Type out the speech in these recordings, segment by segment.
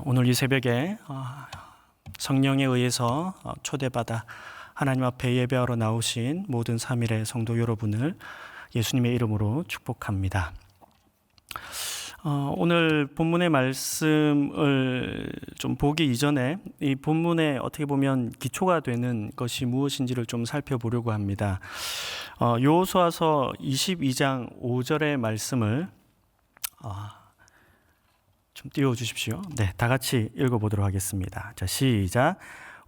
오늘 이 새벽에 성령에 의해서 초대받아 하나님 앞에 예배하러 나오신 모든 3일의 성도 여러분을 예수님의 이름으로 축복합니다. 오늘 본문의 말씀을 좀 보기 이전에 이 본문에 어떻게 보면 기초가 되는 것이 무엇인지를 좀 살펴보려고 합니다. 여호수아서 22장 5절의 말씀을 좀 띄워주십시오. 네, 다 같이 읽어보도록 하겠습니다. 자, 시작.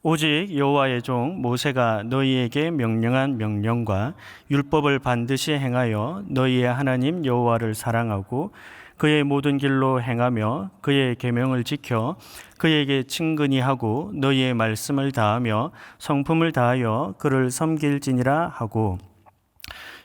오직 여호와의 종 모세가 너희에게 명령한 명령과 율법을 반드시 행하여 너희의 하나님 여호와를 사랑하고 그의 모든 길로 행하며 그의 계명을 지켜 그에게 친근히 하고 너희의 말씀을 다하며 성품을 다하여 그를 섬길지니라 하고.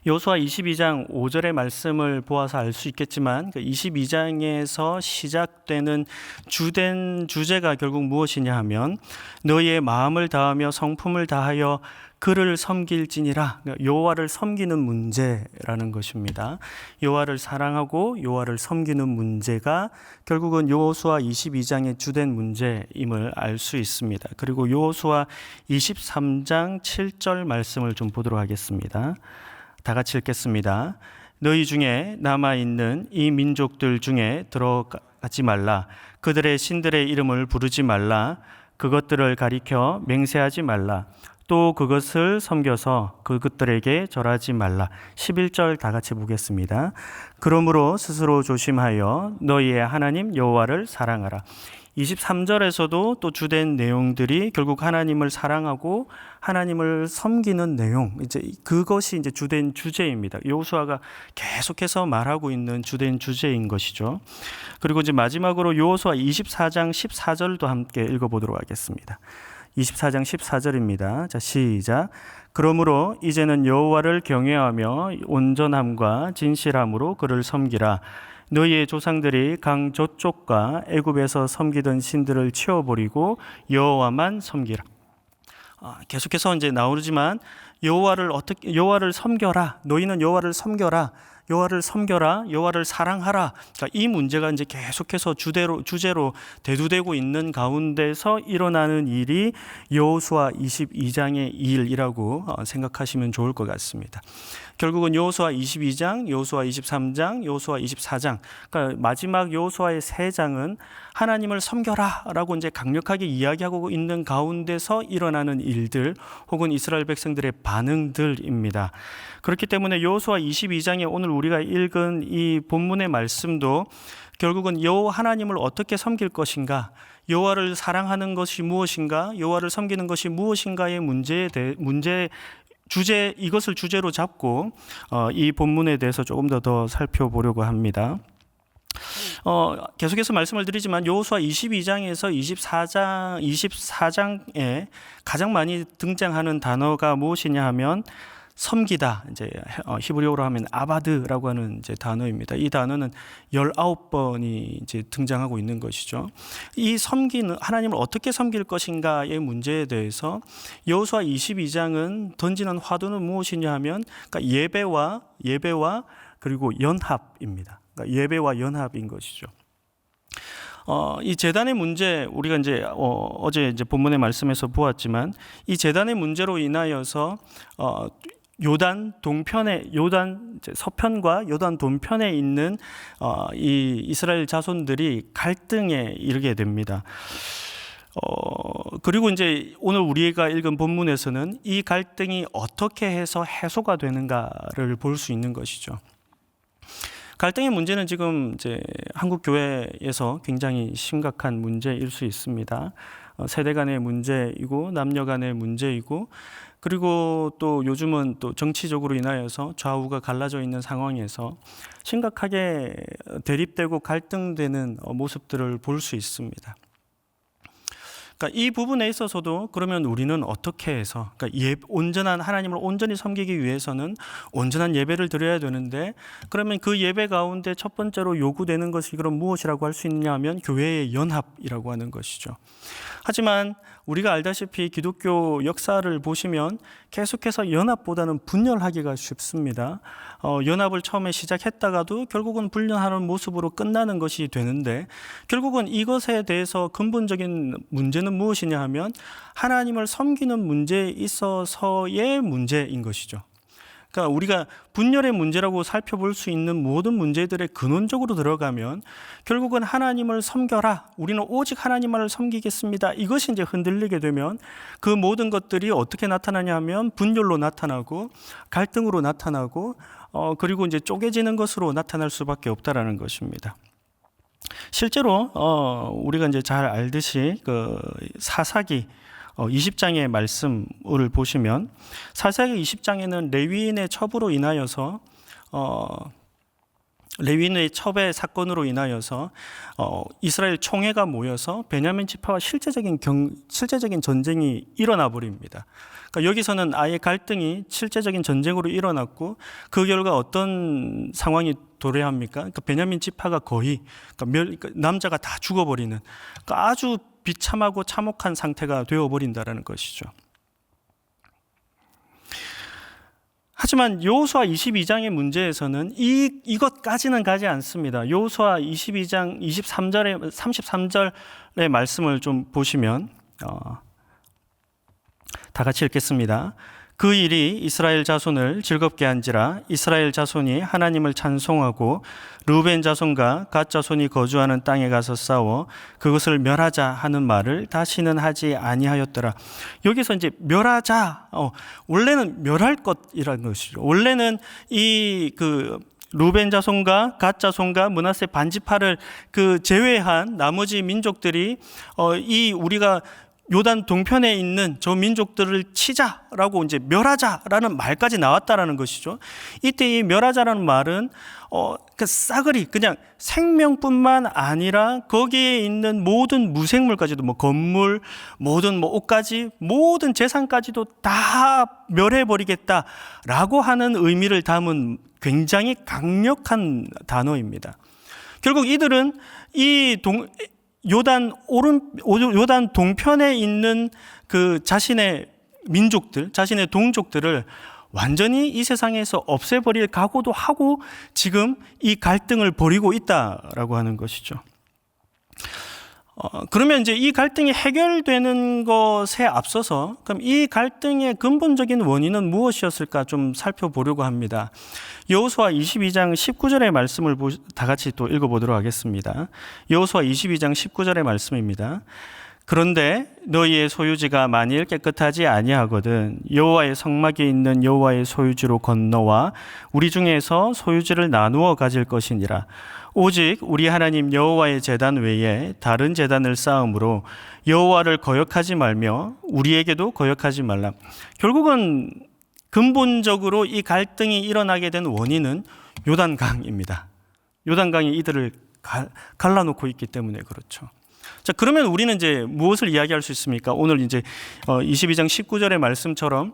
여호수아 22장 5절의 말씀을 보아서 알 수 있겠지만 22장에서 시작되는 주된 주제가 결국 무엇이냐 하면 너희의 마음을 다하며 성품을 다하여 그를 섬길지니라, 여호와를 섬기는 문제라는 것입니다. 여호와를 사랑하고 여호와를 섬기는 문제가 결국은 여호수아 22장의 주된 문제임을 알 수 있습니다. 그리고 여호수아 23장 7절 말씀을 좀 보도록 하겠습니다. 다 같이 읽겠습니다. 너희 중에 남아있는 이 민족들 중에 들어가지 말라. 그들의 신들의 이름을 부르지 말라. 그것들을 가리켜 맹세하지 말라. 또 그것을 섬겨서 그것들에게 절하지 말라. 11절 다 같이 보겠습니다. 그러므로 스스로 조심하여 너희의 하나님 여호와를 사랑하라. 23절에서도 또 주된 내용들이 결국 하나님을 사랑하고 하나님을 섬기는 내용, 이제 그것이 이제 주된 주제입니다. 여호수아가 계속해서 말하고 있는 주된 주제인 것이죠. 그리고 이제 마지막으로 여호수아 24장 14절도 함께 읽어보도록 하겠습니다. 24장 14절입니다. 자, 시작. 그러므로 이제는 여호와를 경외하며 온전함과 진실함으로 그를 섬기라. 너희의 조상들이 강 저쪽과 애굽에서 섬기던 신들을 치워버리고 여호와만 섬기라. 계속해서 이제 나오지만 여호와를 섬겨라. 너희는 여호와를 섬겨라. 여호와를 섬겨라. 여호와를 사랑하라. 그러니까 이 문제가 이제 계속해서 주제로 대두되고 있는 가운데서 일어나는 일이 여호수아 22장의 일이라고 생각하시면 좋을 것 같습니다. 결국은 여호수아 22장, 여호수아 23장, 여호수아 24장, 그러니까 마지막 여호수아의 세 장은 하나님을 섬겨라라고 이제 강력하게 이야기하고 있는 가운데서 일어나는 일들 혹은 이스라엘 백성들의 반응들입니다. 그렇기 때문에 여호수아 22장에 오늘 우리가 읽은 이 본문의 말씀도 결국은 여호와 하나님을 어떻게 섬길 것인가, 여호와를 사랑하는 것이 무엇인가, 여호와를 섬기는 것이 무엇인가의 주제, 이것을 주제로 잡고 이 본문에 대해서 조금 더 살펴보려고 합니다. 계속해서 말씀을 드리지만 여호수아 22장에서 24장에 가장 많이 등장하는 단어가 무엇이냐 하면 섬기다, 이제 히브리어로 하면 아바드라고 하는 이제 단어입니다. 이 단어는 19번이 이제 등장하고 있는 것이죠. 이 섬기는 하나님을 어떻게 섬길 것인가의 문제에 대해서 여호수아 22장은 던지는 화두는 무엇이냐 하면 그러니까 예배와 그리고 연합입니다. 그러니까 예배와 연합인 것이죠. 이 제단의 문제, 우리가 이제 어제 이제 본문의 말씀에서 보았지만 이 제단의 문제로 인하여서 요단 서편과 요단 동편에 있는 이 이스라엘 자손들이 갈등에 이르게 됩니다. 그리고 이제 오늘 우리가 읽은 본문에서는 이 갈등이 어떻게 해서 해소가 되는가를 볼 수 있는 것이죠. 갈등의 문제는 지금 이제 한국 교회에서 굉장히 심각한 문제일 수 있습니다. 세대 간의 문제이고 남녀 간의 문제이고, 그리고 또 요즘은 또 정치적으로 인하여서 좌우가 갈라져 있는 상황에서 심각하게 대립되고 갈등되는 모습들을 볼 수 있습니다. 그러니까 이 부분에 있어서도 그러면 우리는 어떻게 해서, 그러니까 온전한 하나님을 온전히 섬기기 위해서는 온전한 예배를 드려야 되는데, 그러면 그 예배 가운데 첫 번째로 요구되는 것이 그럼 무엇이라고 할 수 있냐 하면 교회의 연합이라고 하는 것이죠. 하지만 우리가 알다시피 기독교 역사를 보시면 계속해서 연합보다는 분열하기가 쉽습니다. 연합을 처음에 시작했다가도 결국은 분열하는 모습으로 끝나는 것이 되는데, 결국은 이것에 대해서 근본적인 문제는 무엇이냐 하면 하나님을 섬기는 문제에 있어서의 문제인 것이죠. 그러니까 우리가 분열의 문제라고 살펴볼 수 있는 모든 문제들의 근원적으로 들어가면 결국은 하나님을 섬겨라, 우리는 오직 하나님만을 섬기겠습니다, 이것이 이제 흔들리게 되면 그 모든 것들이 어떻게 나타나냐 하면 분열로 나타나고 갈등으로 나타나고 그리고 이제 쪼개지는 것으로 나타날 수밖에 없다라는 것입니다. 실제로 우리가 이제 잘 알듯이 그 사사기 20장의 말씀을 보시면 사사기 20장에는 레위인의 첩으로 인하여서 레위인의 첩의 사건으로 인하여서 이스라엘 총회가 모여서 베냐민 지파와 실제적인 전쟁이 일어나 버립니다. 그러니까 여기서는 아예 갈등이 실제적인 전쟁으로 일어났고 그 결과 어떤 상황이 도래합니까? 그러니까 베냐민 지파가 거의 그러니까 남자가 다 죽어버리는, 그러니까 아주 비참하고 참혹한 상태가 되어버린다는 것이죠. 하지만 여호수아 22장의 문제에서는 이것까지는 가지 않습니다. 여호수아 22장 33절의 말씀을 좀 보시면 다 같이 읽겠습니다. 그 일이 이스라엘 자손을 즐겁게 한지라 이스라엘 자손이 하나님을 찬송하고 르우벤 자손과 갓 자손이 거주하는 땅에 가서 싸워 그것을 멸하자 하는 말을 다시는 하지 아니하였더라. 여기서 이제 멸하자, 원래는 멸할 것이라는 것이죠. 원래는 르우벤 자손과 갓 자손과 므낫세 반지파를 제외한 나머지 민족들이 우리가 요단 동편에 있는 저 민족들을 치자라고 이제 멸하자라는 말까지 나왔다라는 것이죠. 이때 이 멸하자라는 말은 싸그리 그냥 생명뿐만 아니라 거기에 있는 모든 무생물까지도 건물, 모든 옷까지, 모든 재산까지도 다 멸해버리겠다라고 하는 의미를 담은 굉장히 강력한 단어입니다. 결국 이들은 요단 동편에 있는 자신의 민족들, 자신의 동족들을 완전히 이 세상에서 없애버릴 각오도 하고 지금 이 갈등을 벌이고 있다라고 하는 것이죠. 그러면 이제 이 갈등이 해결되는 것에 앞서서 그럼 이 갈등의 근본적인 원인은 무엇이었을까 좀 살펴보려고 합니다. 여호수아 22장 19절의 말씀을 다 같이 또 읽어보도록 하겠습니다. 여호수아 22장 19절의 말씀입니다. 그런데 너희의 소유지가 만일 깨끗하지 아니하거든 여호와의 성막에 있는 여호와의 소유지로 건너와 우리 중에서 소유지를 나누어 가질 것이니라. 오직 우리 하나님 여호와의 제단 외에 다른 제단을 쌓음으로 여호와를 거역하지 말며 우리에게도 거역하지 말라. 결국은 근본적으로 이 갈등이 일어나게 된 원인은 요단강입니다. 요단강이 이들을 갈라놓고 있기 때문에 그렇죠. 자, 그러면 우리는 이제 무엇을 이야기할 수 있습니까? 오늘 이제 22장 19절의 말씀처럼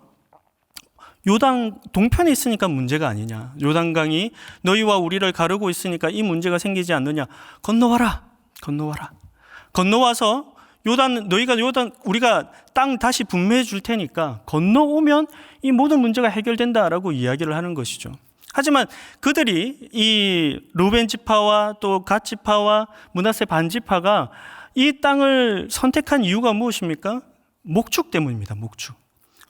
요단 동편에 있으니까 문제가 아니냐. 요단강이 너희와 우리를 가르고 있으니까 이 문제가 생기지 않느냐. 건너와라. 건너와서 우리가 땅 다시 분배해 줄 테니까 건너오면 이 모든 문제가 해결된다라고 이야기를 하는 것이죠. 하지만 그들이 이 르우벤 지파와 또 갓 지파와 므낫세 반 지파가 이 땅을 선택한 이유가 무엇입니까? 목축 때문입니다.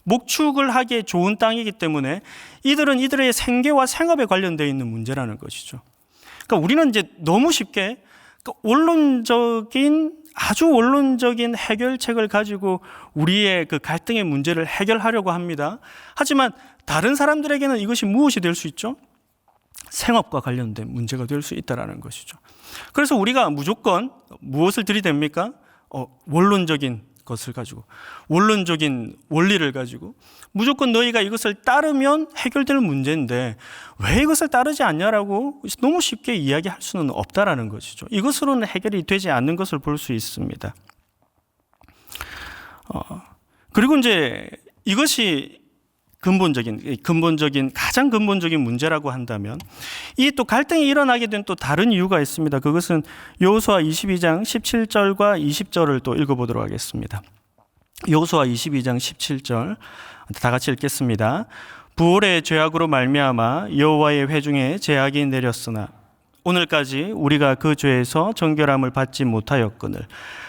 목축을 하기에 좋은 땅이기 때문에 이들은 이들의 생계와 생업에 관련되어 있는 문제라는 것이죠. 그러니까 우리는 이제 너무 쉽게 아주 원론적인 해결책을 가지고 우리의 갈등의 문제를 해결하려고 합니다. 하지만 다른 사람들에게는 이것이 무엇이 될 수 있죠? 생업과 관련된 문제가 될 수 있다는 것이죠. 그래서 우리가 무조건 무엇을 들이댑니까? 원론적인 것을 가지고, 원론적인 원리를 가지고 무조건 너희가 이것을 따르면 해결될 문제인데 왜 이것을 따르지 않냐라고 너무 쉽게 이야기할 수는 없다라는 것이죠. 이것으로는 해결이 되지 않는 것을 볼 수 있습니다. 그리고 이제 이것이 가장 근본적인 문제라고 한다면, 이 또 갈등이 일어나게 된 또 다른 이유가 있습니다. 그것은 여호수아 22장 17절과 20절을 또 읽어보도록 하겠습니다. 여호수아 22장 17절 다 같이 읽겠습니다. 부올의 죄악으로 말미암아 여호와의 회중에 제약이 내렸으나 오늘까지 우리가 그 죄에서 정결함을 받지 못하였거늘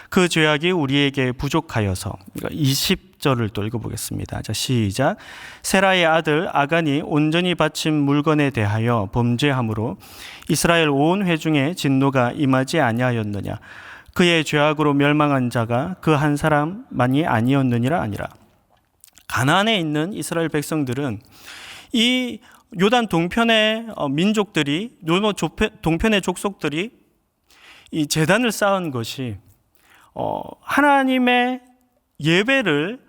그 죄악이 우리에게 부족하여서. 20절을 또 읽어보겠습니다. 자, 시작. 세라의 아들 아간이 온전히 바친 물건에 대하여 범죄함으로 이스라엘 온 회중에 진노가 임하지 아니하였느냐. 그의 죄악으로 멸망한 자가 그 한 사람만이 아니었느니라 아니라. 가나안에 있는 이스라엘 백성들은 이 요단 동편의 민족들이, 동편의 족속들이 이 제단을 쌓은 것이 하나님의 예배를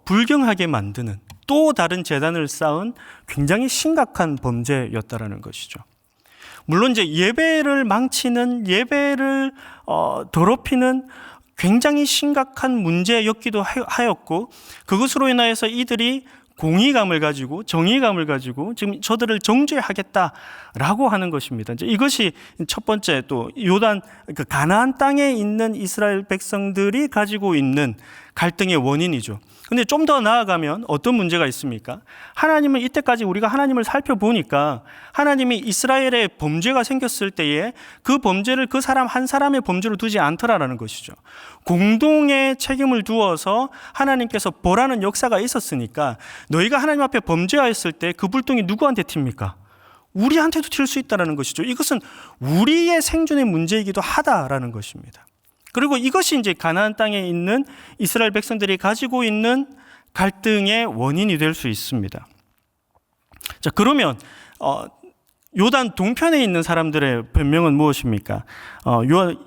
불경하게 만드는 또 다른 제단을 쌓은 굉장히 심각한 범죄였다라는 것이죠. 물론 이제 예배를 망치는, 예배를 더럽히는 굉장히 심각한 문제였기도 하였고, 그것으로 인하여서 이들이 공의감을 가지고, 정의감을 가지고 지금 저들을 정죄하겠다라고 하는 것입니다. 이제 이것이 첫 번째, 또 요단, 가나안 땅에 있는 이스라엘 백성들이 가지고 있는 갈등의 원인이죠. 근데 좀 더 나아가면 어떤 문제가 있습니까? 하나님은 이때까지 우리가 하나님을 살펴보니까 하나님이 이스라엘의 범죄가 생겼을 때에 그 범죄를 그 사람 한 사람의 범죄로 두지 않더라라는 것이죠. 공동의 책임을 두어서 하나님께서 보라는 역사가 있었으니까 너희가 하나님 앞에 범죄하였을 때 그 불똥이 누구한테 튑니까? 우리한테도 튈 수 있다는 것이죠. 이것은 우리의 생존의 문제이기도 하다라는 것입니다. 그리고 이것이 이제 가나안 땅에 있는 이스라엘 백성들이 가지고 있는 갈등의 원인이 될 수 있습니다. 자, 그러면 요단 동편에 있는 사람들의 변명은 무엇입니까?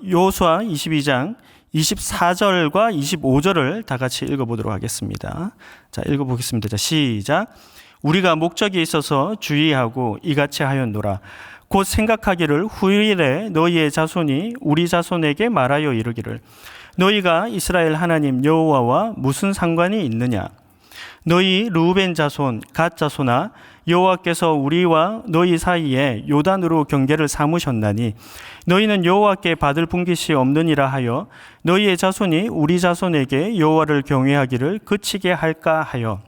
여호수아 22장 24절과 25절을 다 같이 읽어보도록 하겠습니다. 자, 읽어보겠습니다. 자, 시작. 우리가 목적이 있어서 주의하고 이같이 하였노라. 곧 생각하기를 후일에 너희의 자손이 우리 자손에게 말하여 이르기를 너희가 이스라엘 하나님 여호와와 무슨 상관이 있느냐. 너희 르우벤 자손 갓 자손아, 여호와께서 우리와 너희 사이에 요단으로 경계를 삼으셨나니 너희는 여호와께 받을 분깃이 없느니라 하여 너희의 자손이 우리 자손에게 여호와를 경외하기를 그치게 할까 하여.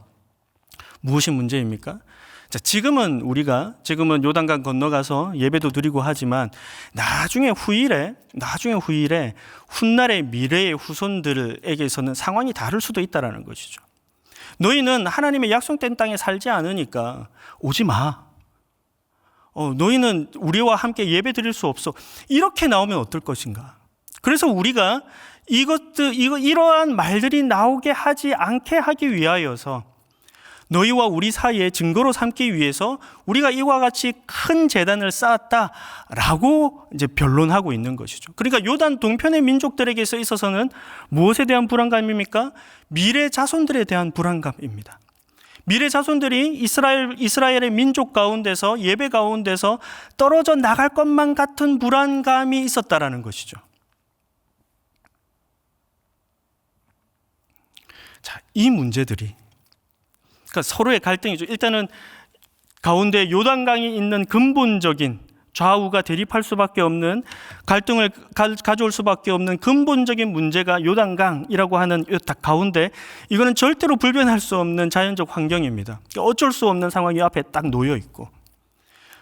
무엇이 문제입니까? 자, 지금은 요단강 건너가서 예배도 드리고 하지만 나중에 후일에 훗날의 미래의 후손들에게서는 상황이 다를 수도 있다라는 것이죠. 너희는 하나님의 약속된 땅에 살지 않으니까 오지 마. 너희는 우리와 함께 예배 드릴 수 없어. 이렇게 나오면 어떨 것인가? 그래서 우리가 이러한 말들이 나오게 하지 않게 하기 위하여서 너희와 우리 사이에 증거로 삼기 위해서 우리가 이와 같이 큰 제단을 쌓았다라고 이제 변론하고 있는 것이죠. 그러니까 요단 동편의 민족들에게 있어서는 무엇에 대한 불안감입니까? 미래 자손들에 대한 불안감입니다. 미래 자손들이 이스라엘의 민족 가운데서, 예배 가운데서 떨어져 나갈 것만 같은 불안감이 있었다라는 것이죠. 자, 이 문제들이, 그러니까 서로의 갈등이죠. 일단은 가운데 요단강이 있는 근본적인, 좌우가 대립할 수밖에 없는, 갈등을 가져올 수밖에 없는 근본적인 문제가 요단강이라고 하는 가운데, 이거는 절대로 불변할 수 없는 자연적 환경입니다. 어쩔 수 없는 상황이 앞에 딱 놓여 있고,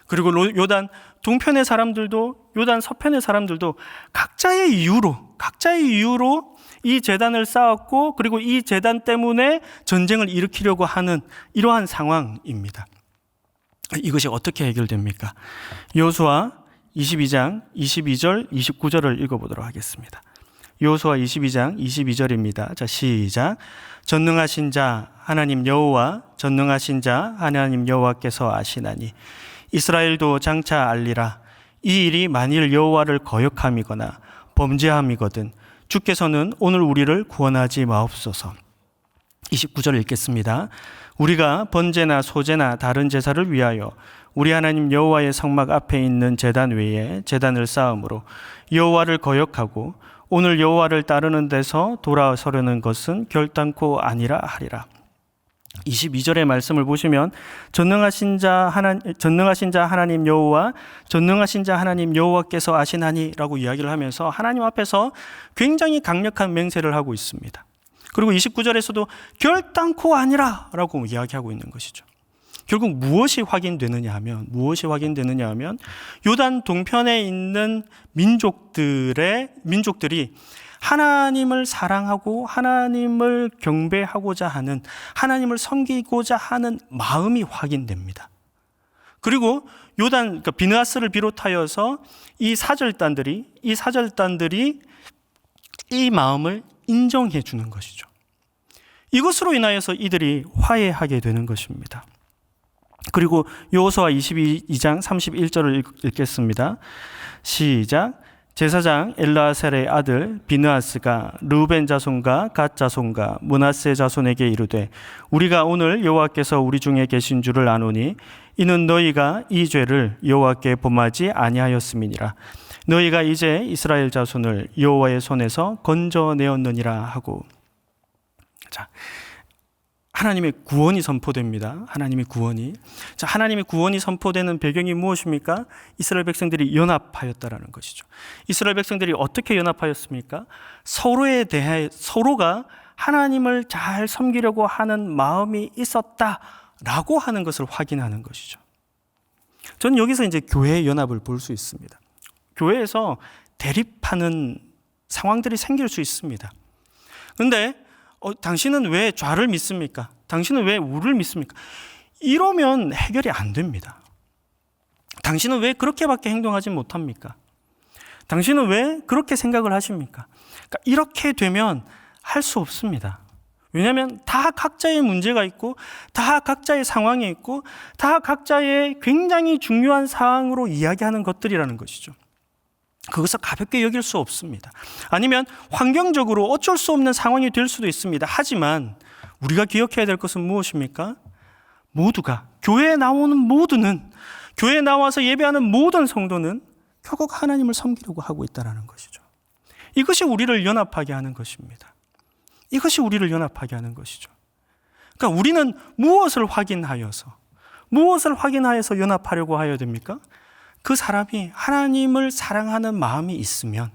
그리고 요단 동편의 사람들도 요단 서편의 사람들도 각자의 이유로 이 제단을 쌓았고, 그리고 이 제단 때문에 전쟁을 일으키려고 하는 이러한 상황입니다. 이것이 어떻게 해결됩니까? 여호수아 22장 22절 29절을 읽어보도록 하겠습니다. 여호수아 22장 22절입니다. 자, 시작. 전능하신 자 하나님 여호와, 전능하신 자 하나님 여호와께서 아시나니 이스라엘도 장차 알리라. 이 일이 만일 여호와를 거역함이거나 범죄함이거든 주께서는 오늘 우리를 구원하지 마옵소서. 29절 읽겠습니다. 우리가 번제나 소제나 다른 제사를 위하여 우리 하나님 여호와의 성막 앞에 있는 제단 외에 제단을 쌓음으로 여호와를 거역하고 오늘 여호와를 따르는 데서 돌아서려는 것은 결단코 아니라 하리라. 22절의 말씀을 보시면 전능하신 자 하나님 여호와 전능하신 자 하나님 여호와께서 아시나니라고 이야기를 하면서 하나님 앞에서 굉장히 강력한 맹세를 하고 있습니다. 그리고 29절에서도 결단코 아니라라고 이야기하고 있는 것이죠. 결국 무엇이 확인되느냐 하면 요단 동편에 있는 민족들이 하나님을 사랑하고 하나님을 경배하고자 하는, 하나님을 섬기고자 하는 마음이 확인됩니다. 그리고 그러니까 비느하스를 비롯하여서 이 사절단들이 이 마음을 인정해 주는 것이죠. 이것으로 인하여서 이들이 화해하게 되는 것입니다. 그리고 여호수아 22장 31절을 읽겠습니다. 시작. 제사장 엘르아살의 아들 비느하스가 르우벤 자손과 갓 자손과 므낫세 자손에게 이르되 우리가 오늘 여호와께서 우리 중에 계신 줄을 아노니 이는 너희가 이 죄를 여호와께 범하지 아니하였음이니라. 너희가 이제 이스라엘 자손을 여호와의 손에서 건져내었느니라 하고. 자, 하나님의 구원이 선포됩니다. 하나님의 구원이 선포되는 배경이 무엇입니까? 이스라엘 백성들이 연합하였다라는 것이죠. 이스라엘 백성들이 어떻게 연합하였습니까? 서로가 하나님을 잘 섬기려고 하는 마음이 있었다라고 하는 것을 확인하는 것이죠. 저는 여기서 이제 교회의 연합을 볼 수 있습니다. 교회에서 대립하는 상황들이 생길 수 있습니다. 그런데 당신은 왜 좌를 믿습니까? 당신은 왜 우를 믿습니까? 이러면 해결이 안 됩니다. 당신은 왜 그렇게밖에 행동하지 못합니까? 당신은 왜 그렇게 생각을 하십니까? 그러니까 이렇게 되면 할 수 없습니다. 왜냐하면 다 각자의 문제가 있고 다 각자의 상황이 있고 다 각자의 굉장히 중요한 사항으로 이야기하는 것들이라는 것이죠. 그것을 가볍게 여길 수 없습니다. 아니면 환경적으로 어쩔 수 없는 상황이 될 수도 있습니다. 하지만 우리가 기억해야 될 것은 무엇입니까? 모두가, 교회에 나오는 모두는, 교회에 나와서 예배하는 모든 성도는 결국 하나님을 섬기려고 하고 있다는 것이죠. 이것이 우리를 연합하게 하는 것입니다. 그러니까 우리는 무엇을 확인하여서 연합하려고 하여야 됩니까? 그 사람이 하나님을 사랑하는 마음이 있으면,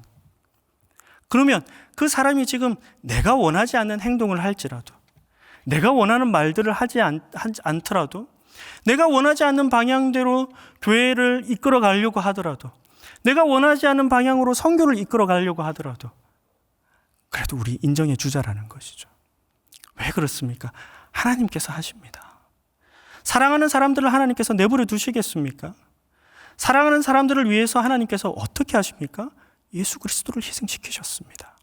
그러면 그 사람이 지금 내가 원하지 않는 행동을 할지라도, 내가 원하는 말들을 하지 않더라도, 내가 원하지 않는 방향대로 교회를 이끌어 가려고 하더라도, 내가 원하지 않는 방향으로 선교를 이끌어 가려고 하더라도 그래도 우리 인정해 주자라는 것이죠. 왜 그렇습니까? 하나님께서 하십니다. 사랑하는 사람들을 하나님께서 내버려 두시겠습니까? 사랑하는 사람들을 위해서 하나님께서 어떻게 하십니까? 예수 그리스도를 희생시키셨습니다.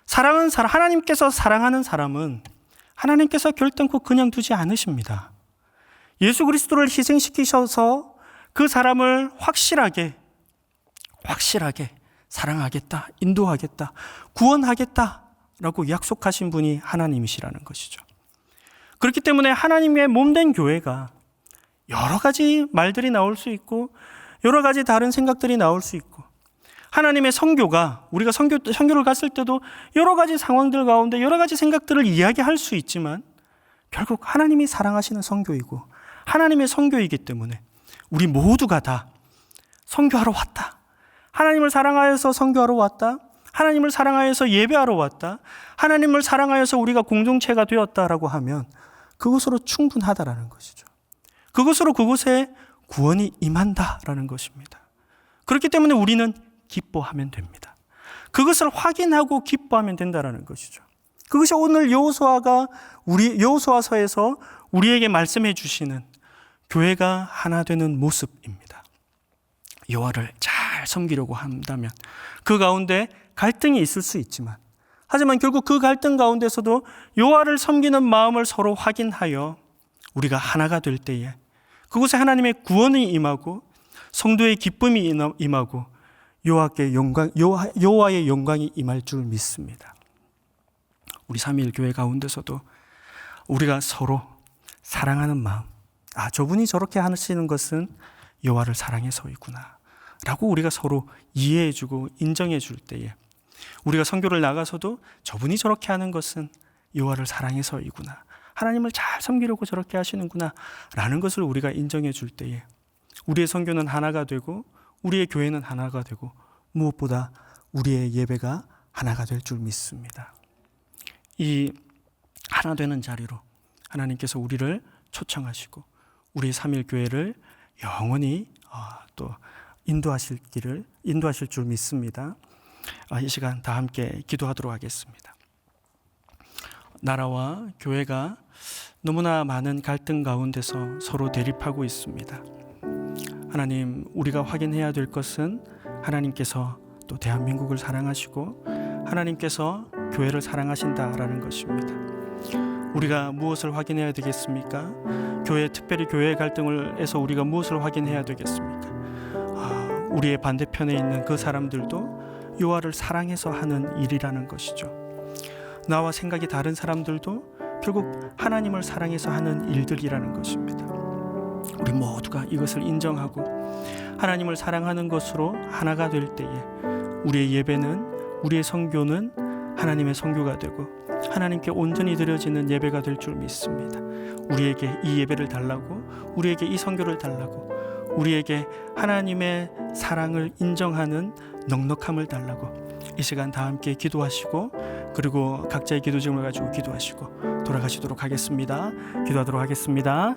하나님께서 사랑하는 사람은 하나님께서 결단코 그냥 두지 않으십니다. 예수 그리스도를 희생시키셔서 그 사람을 확실하게 사랑하겠다, 인도하겠다, 구원하겠다라고 약속하신 분이 하나님이시라는 것이죠. 그렇기 때문에 하나님의 몸된 교회가 여러 가지 말들이 나올 수 있고 여러 가지 다른 생각들이 나올 수 있고, 하나님의 선교가, 우리가 선교를 갔을 때도 여러 가지 상황들 가운데 여러 가지 생각들을 이야기할 수 있지만 결국 하나님이 사랑하시는 선교이고 하나님의 선교이기 때문에 우리 모두가 다 선교하러 왔다, 하나님을 사랑하여서 선교하러 왔다, 하나님을 사랑하여서 예배하러 왔다, 하나님을 사랑하여서 우리가 공동체가 되었다라고 하면 그것으로 충분하다라는 것이죠. 그것으로 그곳에 구원이 임한다라는 것입니다. 그렇기 때문에 우리는 기뻐하면 됩니다. 그것을 확인하고 기뻐하면 된다라는 것이죠. 그것이 오늘 여호수아서에서 우리에게 말씀해 주시는 교회가 하나 되는 모습입니다. 여호와를 잘 섬기려고 한다면 그 가운데 갈등이 있을 수 있지만, 하지만 결국 그 갈등 가운데서도 여호와를 섬기는 마음을 서로 확인하여 우리가 하나가 될 때에 그곳에 하나님의 구원이 임하고 성도의 기쁨이 임하고 여호와의 영광이 임할 줄 믿습니다. 우리 3.1 교회 가운데서도 우리가 서로 사랑하는 마음, 저분이 저렇게 하시는 것은 여호와를 사랑해서이구나 라고 우리가 서로 이해해주고 인정해줄 때에, 우리가 선교를 나가서도 저분이 저렇게 하는 것은 여호와를 사랑해서이구나 하나님을 잘 섬기려고 저렇게 하시는구나 라는 것을 우리가 인정해 줄 때에 우리의 선교는 하나가 되고 우리의 교회는 하나가 되고 무엇보다 우리의 예배가 하나가 될 줄 믿습니다. 이 하나 되는 자리로 하나님께서 우리를 초청하시고 우리 3일 교회를 영원히 또 인도하실 줄 믿습니다. 이 시간 다 함께 기도하도록 하겠습니다. 나라와 교회가 너무나 많은 갈등 가운데서 서로 대립하고 있습니다. 하나님, 우리가 확인해야 될 것은 하나님께서 또 대한민국을 사랑하시고 하나님께서 교회를 사랑하신다라는 것입니다. 우리가 무엇을 확인해야 되겠습니까? 특별히 교회의 갈등을 해서 우리가 무엇을 확인해야 되겠습니까? 우리의 반대편에 있는 그 사람들도 여호와를 사랑해서 하는 일이라는 것이죠. 나와 생각이 다른 사람들도 결국 하나님을 사랑해서 하는 일들이라는 것입니다. 우리 모두가 이것을 인정하고 하나님을 사랑하는 것으로 하나가 될 때에 우리의 예배는, 우리의 선교는 하나님의 선교가 되고 하나님께 온전히 드려지는 예배가 될 줄 믿습니다. 우리에게 이 예배를 달라고, 우리에게 이 선교를 달라고, 우리에게 하나님의 사랑을 인정하는 넉넉함을 달라고 이 시간 다 함께 기도하시고 그리고 각자의 기도 제목을 가지고 기도하시고 돌아가시도록 하겠습니다. 기도하도록 하겠습니다.